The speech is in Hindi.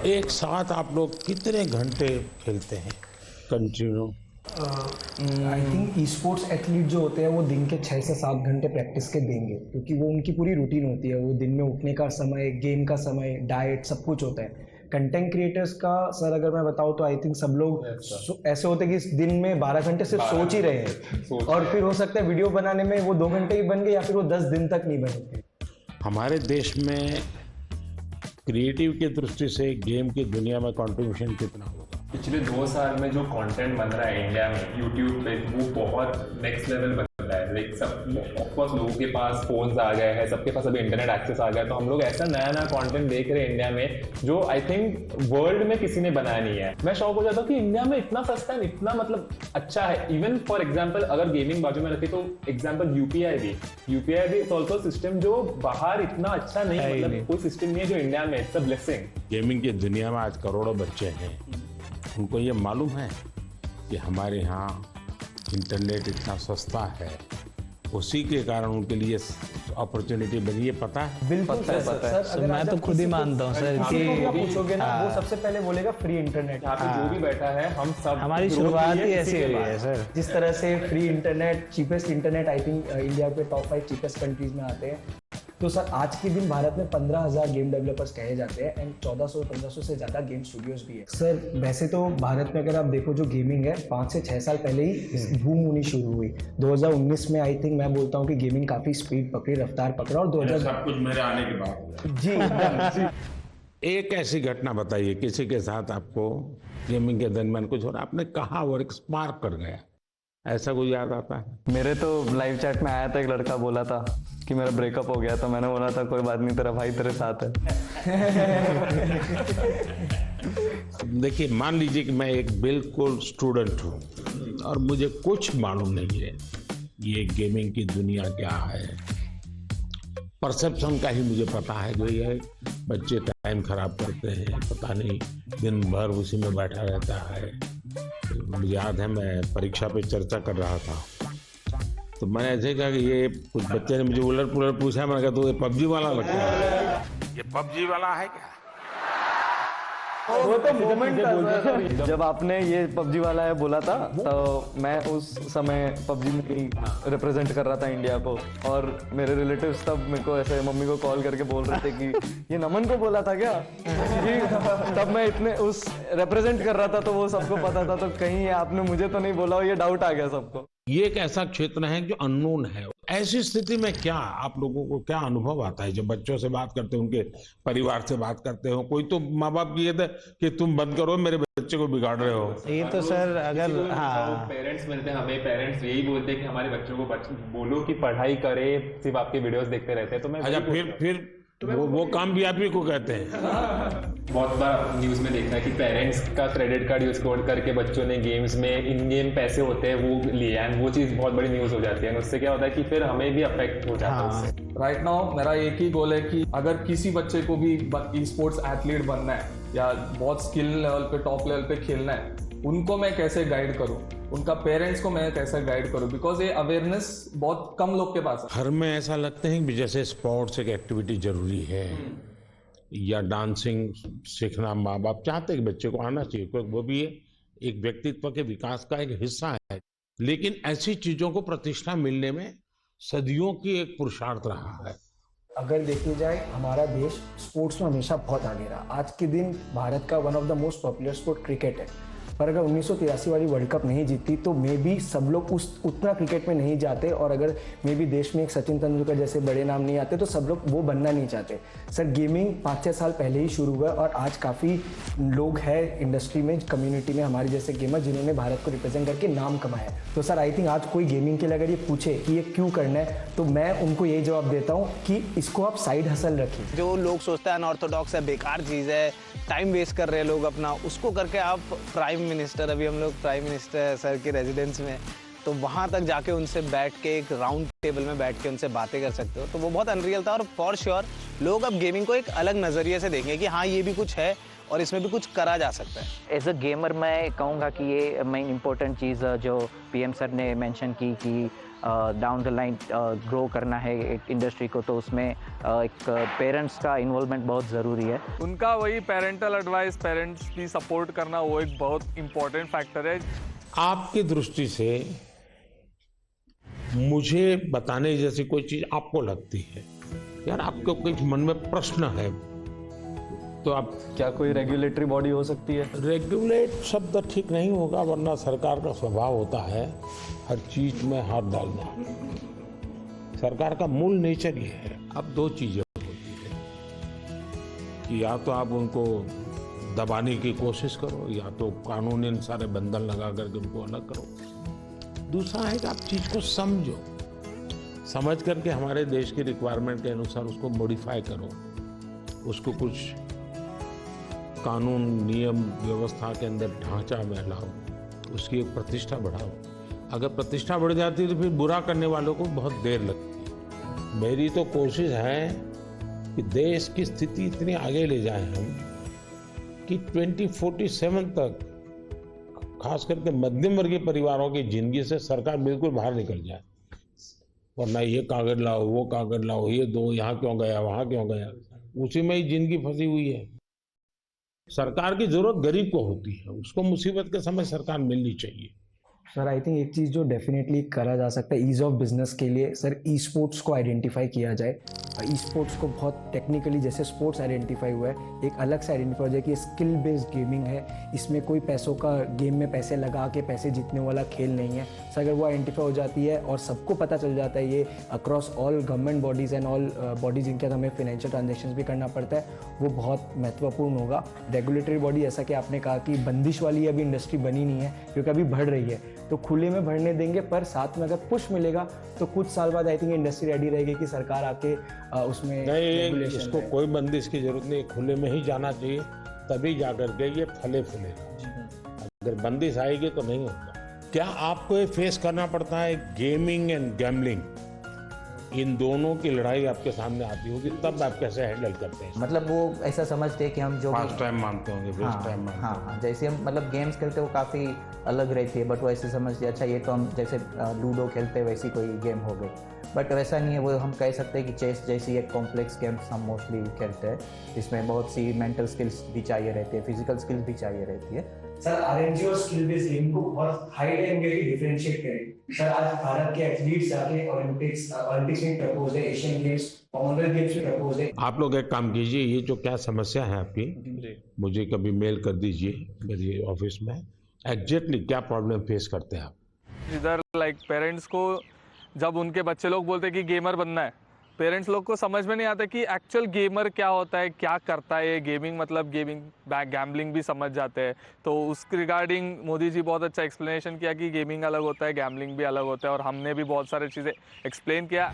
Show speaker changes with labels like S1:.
S1: एक साथ आप लोग कितने घंटे खेलते हैं continue?
S2: I think e sports athlete जो होते हैं वो दिन के 6 से 7 घंटे प्रैक्टिस के देंगे, क्योंकि वो उनकी पूरी रूटीन होती है। वो दिन में उठने का समय, गेम का समय, डाइट, सब कुछ होता है। कंटेंट क्रिएटर्स का सर अगर मैं बताऊँ तो आई थिंक सब लोग ऐसे होते हैं कि दिन में 12 घंटे सिर्फ सोच ही रहे हैं, और फिर हो सकता है वीडियो बनाने में वो 2 घंटे ही बन गए या फिर वो 10 दिन तक नहीं बने।
S1: हमारे देश में क्रिएटिव की दृष्टि से गेम की दुनिया में कंट्रीब्यूशन कितना होगा?
S3: पिछले 2 साल में जो कंटेंट बन रहा है इंडिया में यूट्यूब पे, वो बहुत नेक्स्ट लेवल बन रहा है। लाइक सब ऑफकोर्स लोगों के पास फोन्स आ गए हैं, सबके पास अभी इंटरनेट एक्सेस आ गया है, तो हम लोग ऐसा नया नया कंटेंट देख रहे हैं इंडिया में जो आई थिंक वर्ल्ड में किसी ने बनाया नहीं है। मैं शौक हो जाता हूँ कि इंडिया में इतना सस्ता है, इतना मतलब अच्छा है। इवन फॉर एग्जाम्पल अगर गेमिंग बाजू में रखी तो एग्जाम्पल यूपीआई भी इट्स ऑल्सो सिस्टम जो बाहर इतना अच्छा नहीं, मतलब कोई सिस्टम नहीं है जो इंडिया में। It's a blessing.
S1: गेमिंग की दुनिया में आज करोड़ों बच्चे हैं, उनको ये मालूम है कि हमारे यहाँ इंटरनेट इतना सस्ता है, उसी के कारण उनके लिए अपॉर्चुनिटी बनी है। पता है?
S2: बिल्कुल सर,
S4: मैं तो खुद ही मानता हूँ सर कि
S2: पूछोगे ना वो सबसे पहले बोलेगा फ्री इंटरनेट।
S3: यहाँ पे जो भी बैठा है हम सब,
S4: हमारी शुरुआत ही ऐसी हुई है सर।
S2: जिस तरह से free internet, cheapest internet I think India के टॉप 5 चीपेस्ट कंट्रीज में आते हैं। तो सर आज के दिन भारत में 15,000 गेम डेवलपर्स कहे जाते हैं एंड 1400-1500 से ज़्यादा गेम स्टूडियोज भी है। सर वैसे तो भारत में अगर आप देखो जो गेमिंग है 5 से 6 साल पहले ही बूम होनी शुरू हुई। 2019 में आई थिंक मैं बोलता हूँ कि गेमिंग काफ़ी स्पीड पकड़ी, रफ्तार पकड़ा, और 2000
S1: सब कुछ मेरे आने के बाद
S2: जी जी।
S1: एक ऐसी घटना बताइए किसी के साथ आपको गेमिंग के दरमियान कुछ और आपने कहा और एक स्पार्क कर गया, ऐसा कोई याद आता है?
S5: मेरे तो लाइव चैट में आया था, एक लड़का बोला था कि मेरा ब्रेकअप हो गया, तो मैंने बोला था कोई बात नहीं, तेरा भाई तेरे साथ है।
S1: देखिए, मान लीजिए कि मैं एक बिल्कुल स्टूडेंट हूँ और मुझे कुछ मालूम नहीं है ये गेमिंग की दुनिया क्या है। परसेप्शन का ही मुझे पता है जो ये बच्चे टाइम खराब करते हैं, पता नहीं दिन भर उसी में बैठा रहता है। मुझे याद है मैं परीक्षा पे चर्चा कर रहा था तो मैंने ऐसे कहा कि ये कुछ बच्चे ने मुझे उलट पुलट पूछा, मैंने कहा तो ये पबजी वाला लगता है, ये पबजी वाला है क्या?
S5: वो तो मोमेंट था सर, जब आपने ये पबजी वाला है बोला था तो मैं उस समय पबजी में रिप्रेजेंट कर रहा था इंडिया को, और मेरे रिलेटिव्स तब मेरे को ऐसे मम्मी को कॉल करके बोल रहे थे कि ये नमन को बोला था क्या कि तब मैं इतने उस रिप्रेजेंट कर रहा था तो वो सबको पता था, तो कहीं आपने मुझे तो नहीं बोला, ये डाउट आ गया सबको।
S1: ये एक ऐसा क्षेत्र है जो अननोन है। ऐसी स्थिति में क्या आप लोगों को क्या अनुभव आता है जब बच्चों से बात करते हो, उनके परिवार से बात करते हो? कोई तो माँ बाप की ये था कि तुम बंद करो, मेरे बच्चे को बिगाड़ रहे हो।
S4: ये तो सर अगर
S3: पेरेंट्स मिलते हैं हमें, पेरेंट्स यही बोलते हैं कि हमारे बच्चों को बोलो कि पढ़ाई करे, सिर्फ आपके वीडियोस देखते रहते हैं। तो मैं
S1: अच्छा, फिर वो काम भी आप ही को कहते हैं?
S3: बहुत बार न्यूज में देखा है कि पेरेंट्स का क्रेडिट कार्ड यूज करके बच्चों ने गेम्स में इन गेम पैसे होते हैं वो लिए, एंड वो चीज बहुत बड़ी न्यूज हो जाती है। उससे क्या होता है कि फिर हमें भी अफेक्ट हो जाता है उससे।
S6: राइट नाउ मेरा एक ही गोल है कि अगर किसी बच्चे को भी ई स्पोर्ट्स एथलीट बनना है या बहुत स्किल लेवल पे, टॉप लेवल पे खेलना है, उनको मैं कैसे गाइड करूं, उनका पेरेंट्स को मैं कैसे गाइड करूं, बिकॉज ये अवेयरनेस बहुत कम लोग के पास है।
S1: घर में ऐसा लगता है कि जैसे स्पोर्ट्स एक एक्टिविटी जरूरी है या डांसिंग सीखना माँ बाप चाहते हैं कि बच्चे को आना चाहिए, क्योंकि वो भी एक व्यक्तित्व के विकास का एक हिस्सा है। लेकिन ऐसी चीजों को प्रतिष्ठा मिलने में सदियों की एक पुरुषार्थ रहा है।
S2: अगर देखी जाए हमारा देश स्पोर्ट्स में हमेशा बहुत आगे रहा। आज के दिन भारत का one of the most popular sport cricket है, पर अगर 1983 वाली वर्ल्ड कप नहीं जीती तो मे बी सब लोग उतना क्रिकेट में नहीं जाते, और अगर मे बी देश में एक सचिन तेंदुलकर जैसे बड़े नाम नहीं आते तो सब लोग वो बनना नहीं चाहते। सर गेमिंग 5-6 साल पहले ही शुरू हुआ और आज काफ़ी लोग हैं इंडस्ट्री में, कम्युनिटी में हमारे जैसे गेमर जिन्होंने भारत को रिप्रेजेंट करके नाम कमाया है। तो सर आई थिंक आज कोई गेमिंग के लिए अगर ये पूछे कि ये क्यों करना है तो मैं उनको यही जवाब देता हूँ कि इसको आप साइड हसल रखिए।
S4: जो लोग सोचते हैं अनऑर्थोडॉक्स है, बेकार चीज़ है, टाइम वेस्ट कर रहे हैं लोग अपना, उसको करके आप प्राइम मिनिस्टर, अभी हम लोग प्राइम मिनिस्टर सर के रेजिडेंस में, तो वहाँ तक जाके उनसे बैठ के एक राउंड टेबल में बैठ के उनसे बातें कर सकते हो, तो वो बहुत अनरियल था। और फॉर श्योर लोग अब गेमिंग को एक अलग नज़रिए से देखेंगे कि हाँ ये भी कुछ है और इसमें भी कुछ करा जा सकता है।
S7: एज अ गेमर मैं कहूँगा कि ये मेन इम्पोर्टेंट चीज़ जो पीएम सर ने मेंशन की कि डाउन द लाइन ग्रो करना है एक इंडस्ट्री को, तो उसमें एक पेरेंट्स का इन्वॉल्वमेंट बहुत ज़रूरी है।
S6: उनका वही पेरेंटल एडवाइस, पेरेंट्स की सपोर्ट करना, वो एक बहुत इम्पोर्टेंट फैक्टर है।
S1: आपकी दृष्टि से मुझे बताने जैसी कोई चीज आपको लगती है, यार आपको कुछ मन में प्रश्न है, तो आप
S5: क्या कोई रेगुलेटरी बॉडी हो सकती है?
S1: रेगुलेट शब्द ठीक नहीं होगा, वरना सरकार का स्वभाव होता है हर चीज में हाथ डालना। सरकार का मूल नेचर ये है। अब दो चीजें होती है कि या तो आप उनको दबाने की कोशिश करो, या तो कानूनी सारे बंधन लगा करके उनको अलग करो। दूसरा है कि आप चीज को समझो, समझ करके हमारे देश की रिक्वायरमेंट के अनुसार उसको मॉडिफाई करो, उसको कुछ कानून नियम व्यवस्था के अंदर ढांचा में लाओ, उसकी एक प्रतिष्ठा बढ़ाओ। अगर प्रतिष्ठा बढ़ जाती है तो फिर बुरा करने वालों को बहुत देर लगती है। मेरी तो कोशिश है कि देश की स्थिति इतनी आगे ले जाएं हम कि 2047 तक खास करके मध्यम वर्गीय परिवारों की जिंदगी से सरकार बिल्कुल बाहर निकल जाए। वरना ये कागज लाओ, वो कागज लाओ, ये दो, यहाँ क्यों गया, वहाँ क्यों गया, उसी में ही जिंदगी फंसी हुई है। सरकार की जरूरत गरीब को होती है, उसको मुसीबत के समय सरकार मिलनी चाहिए।
S2: सर आई थिंक एक चीज़ जो डेफिनेटली करा जा सकता है ईज ऑफ बिजनेस के लिए, सर ई स्पोर्ट्स को आइडेंटिफाई किया जाए। ई स्पोर्ट्स को बहुत टेक्निकली जैसे स्पोर्ट्स आइडेंटिफाई हुआ है, एक अलग से आइडेंटिफाई हो जाए कि स्किल बेस्ड गेमिंग है, इसमें कोई पैसों का गेम में पैसे लगा के पैसे जीतने वाला खेल नहीं है। सर अगर वो आइडेंटिफाई हो जाती है और सबको पता चल जाता है ये across all government bodies and all bodies जिनके साथ हमें फाइनेंशियल ट्रांजेक्शन भी करना पड़ता है, वो बहुत महत्वपूर्ण होगा। रेगुलेटरी बॉडी, जैसा कि आपने कहा कि बंदिश वाली अभी इंडस्ट्री बनी नहीं है क्योंकि अभी बढ़ रही है, तो खुले में बढ़ने देंगे, पर साथ में अगर पुश मिलेगा तो कुछ साल बाद आई थिंक इंडस्ट्री रेडी रहेगी कि सरकार आके उसमें
S1: नहीं, इसको कोई बंदिश की जरूरत नहीं, खुले में ही जाना चाहिए, तभी जाकर के ये फले फूलेगा। अगर बंदिश आएगी तो नहीं होगा। क्या आपको ये फेस करना पड़ता है गेमिंग एंड गैम्बलिंग, इन दोनों की लड़ाई आपके सामने आती होगी, तब आप कैसे हैंडल करते हैं?
S8: मतलब वो ऐसा समझते हैं कि हम जो
S1: फास्ट टाइम मानते होंगे, वेस्ट टाइम मानते
S8: हाँ हाँ, जैसे हम मतलब गेम्स खेलते हैं वो काफ़ी अलग रहती है, बट वो ऐसे समझते हैं अच्छा ये तो हम जैसे लूडो खेलते हैं वैसी कोई गेम हो गई, बट वैसा नहीं है। वो हम कह सकते हैं कि चेस जैसी एक कॉम्प्लेक्स गेम्स हम मोस्टली खेलते हैं, जिसमें बहुत सी मेंटल स्किल्स भी चाहिए रहती है, फिजिकल स्किल्स भी चाहिए रहती है।
S2: सर आरएनजी और स्किल बेस्ड गेम को बहुत हाई एंगल की डिफरेंशिएट करें। सर आज भारत के एथलीट्स जाके ओलंपिक्स में प्रपोज है, एशियन गेम्स, कॉमनवेल्थ गेम्स में प्रपोज है।
S1: आप लोग एक काम कीजिए, ये जो क्या समस्या है आपकी, मुझे कभी मेल कर दीजिए मेरे ऑफिस में, एग्जैक्टली क्या प्रॉब्लम फेस करते हैं आप।
S6: इधर लाइक पेरेंट्स को जब उनके बच्चे लोग बोलते हैं कि गेमर बनना है, पेरेंट्स लोग को समझ में नहीं आता कि एक्चुअल गेमर क्या होता है, क्या करता है। गेमिंग मतलब गेमिंग, गैम्बलिंग भी समझ जाते हैं। तो उस रिगार्डिंग मोदी जी बहुत अच्छा एक्सप्लेनेशन किया कि गेमिंग अलग होता है, गैम्बलिंग भी अलग होता है, और हमने भी बहुत सारी चीज़ें एक्सप्लेन किया।